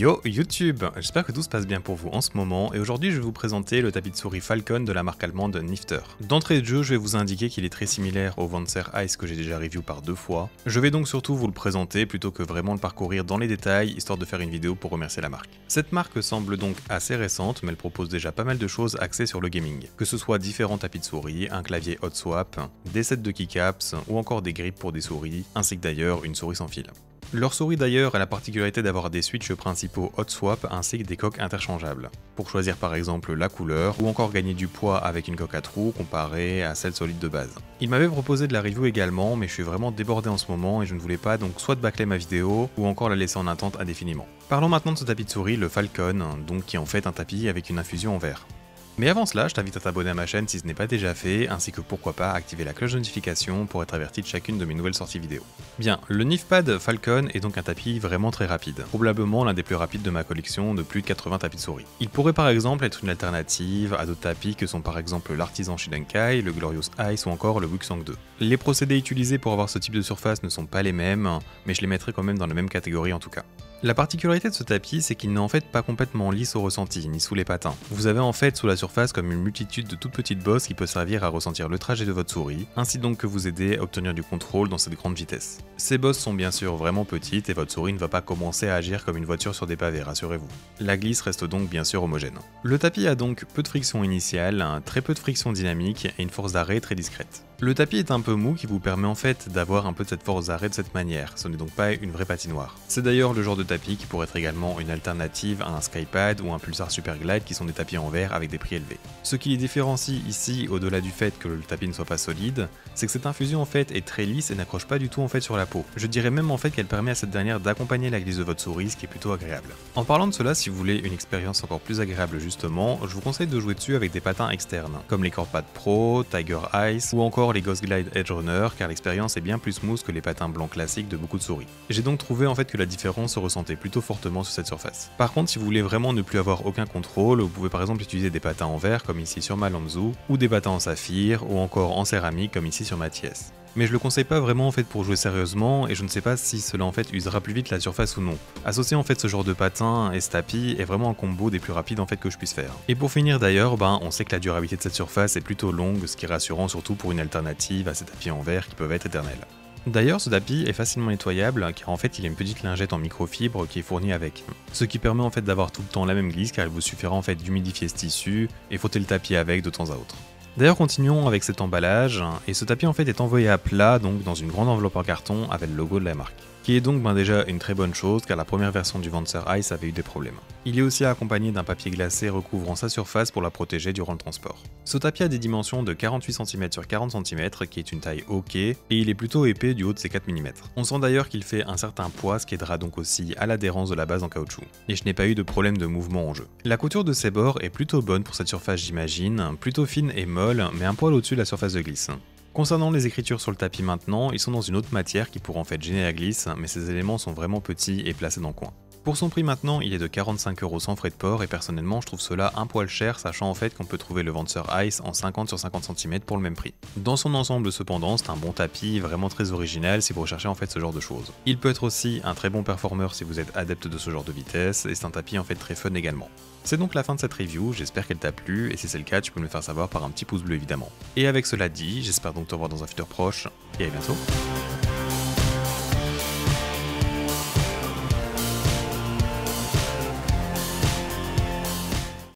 Yo YouTube, j'espère que tout se passe bien pour vous en ce moment et aujourd'hui je vais vous présenter le tapis de souris Falcon de la marque allemande Nifter. D'entrée de jeu, je vais vous indiquer qu'il est très similaire au Vanzer Ice que j'ai déjà review par 2 fois. Je vais donc surtout vous le présenter plutôt que vraiment le parcourir dans les détails histoire de faire une vidéo pour remercier la marque. Cette marque semble donc assez récente mais elle propose déjà pas mal de choses axées sur le gaming. Que ce soit différents tapis de souris, un clavier hot swap, des sets de keycaps ou encore des grips pour des souris, ainsi que d'ailleurs une souris sans fil. Leur souris d'ailleurs a la particularité d'avoir des switches principaux hot swap ainsi que des coques interchangeables, pour choisir par exemple la couleur ou encore gagner du poids avec une coque à trous comparée à celle solide de base. Il m'avait proposé de la review également mais je suis vraiment débordé en ce moment et je ne voulais pas donc soit de bâcler ma vidéo ou encore la laisser en attente indéfiniment. Parlons maintenant de ce tapis de souris, le Falcon, donc qui est en fait un tapis avec une infusion en verre. Mais avant cela, je t'invite à t'abonner à ma chaîne si ce n'est pas déjà fait, ainsi que pourquoi pas activer la cloche de notification pour être averti de chacune de mes nouvelles sorties vidéo. Bien, le Nifpad Falcon est donc un tapis vraiment très rapide, probablement l'un des plus rapides de ma collection de plus de 80 tapis de souris. Il pourrait par exemple être une alternative à d'autres tapis que sont par exemple l'Artisan Shidenkai, le Glorious Ice ou encore le Wuxang 2. Les procédés utilisés pour avoir ce type de surface ne sont pas les mêmes, mais je les mettrai quand même dans la même catégorie en tout cas. La particularité de ce tapis, c'est qu'il n'est en fait pas complètement lisse au ressenti, ni sous les patins. Vous avez en fait sous la surface comme une multitude de toutes petites bosses qui peut servir à ressentir le trajet de votre souris, ainsi donc que vous aider à obtenir du contrôle dans cette grande vitesse. Ces bosses sont bien sûr vraiment petites et votre souris ne va pas commencer à agir comme une voiture sur des pavés, rassurez-vous. La glisse reste donc bien sûr homogène. Le tapis a donc peu de friction initiale, très peu de friction dynamique et une force d'arrêt très discrète. Le tapis est un peu mou qui vous permet en fait d'avoir un peu de cette force d'arrêt de cette manière, ce n'est donc pas une vraie patinoire. C'est d'ailleurs le genre de tapis qui pourrait être également une alternative à un Skypad ou un Pulsar Superglide qui sont des tapis en verre avec des prix élevés. Ce qui les différencie ici, au-delà du fait que le tapis ne soit pas solide, c'est que cette infusion en fait est très lisse et n'accroche pas du tout en fait sur la peau. Je dirais même en fait qu'elle permet à cette dernière d'accompagner la glisse de votre souris, ce qui est plutôt agréable. En parlant de cela, si vous voulez une expérience encore plus agréable justement, je vous conseille de jouer dessus avec des patins externes, comme les Corepad Pro, Tiger Ice ou encore les Ghost Glide Edge Runner car l'expérience est bien plus smooth que les patins blancs classiques de beaucoup de souris. J'ai donc trouvé en fait que la différence se ressentait plutôt fortement sur cette surface. Par contre, si vous voulez vraiment ne plus avoir aucun contrôle, vous pouvez par exemple utiliser des patins en verre comme ici sur ma Lanzu, ou des patins en saphir, ou encore en céramique comme ici sur ma TS. Mais je le conseille pas vraiment en fait pour jouer sérieusement et je ne sais pas si cela en fait usera plus vite la surface ou non. Associer en fait ce genre de patin et ce tapis est vraiment un combo des plus rapides en fait que je puisse faire. Et pour finir d'ailleurs, on sait que la durabilité de cette surface est plutôt longue, ce qui est rassurant surtout pour une alternative à ces tapis en verre qui peuvent être éternels. D'ailleurs, ce tapis est facilement nettoyable car en fait il y a une petite lingette en microfibre qui est fournie avec. Ce qui permet en fait d'avoir tout le temps la même glisse car il vous suffira en fait d'humidifier ce tissu et frotter le tapis avec de temps à autre. D'ailleurs continuons avec cet emballage, et ce tapis en fait est envoyé à plat donc dans une grande enveloppe en carton avec le logo de la marque. Qui est donc déjà une très bonne chose car la première version du Vanzer Ice avait eu des problèmes. Il est aussi accompagné d'un papier glacé recouvrant sa surface pour la protéger durant le transport. Ce tapis a des dimensions de 48 cm sur 40 cm qui est une taille ok et il est plutôt épais du haut de ses 4 mm. On sent d'ailleurs qu'il fait un certain poids ce qui aidera donc aussi à l'adhérence de la base en caoutchouc. Et je n'ai pas eu de problème de mouvement en jeu. La couture de ses bords est plutôt bonne pour cette surface j'imagine, plutôt fine et molle mais un poil au-dessus de la surface de glisse. Concernant les écritures sur le tapis maintenant, ils sont dans une autre matière qui pourrait en fait gêner la glisse, mais ces éléments sont vraiment petits et placés dans le coin. Pour son prix maintenant, il est de 45€ sans frais de port et personnellement je trouve cela un poil cher sachant en fait qu'on peut trouver le Vanzer Ice en 50 sur 50 cm pour le même prix. Dans son ensemble cependant, c'est un bon tapis vraiment très original si vous recherchez en fait ce genre de choses. Il peut être aussi un très bon performeur si vous êtes adepte de ce genre de vitesse et c'est un tapis en fait très fun également. C'est donc la fin de cette review, j'espère qu'elle t'a plu et si c'est le cas tu peux me le faire savoir par un petit pouce bleu évidemment. Et avec cela dit, j'espère donc te revoir dans un futur proche et à bientôt.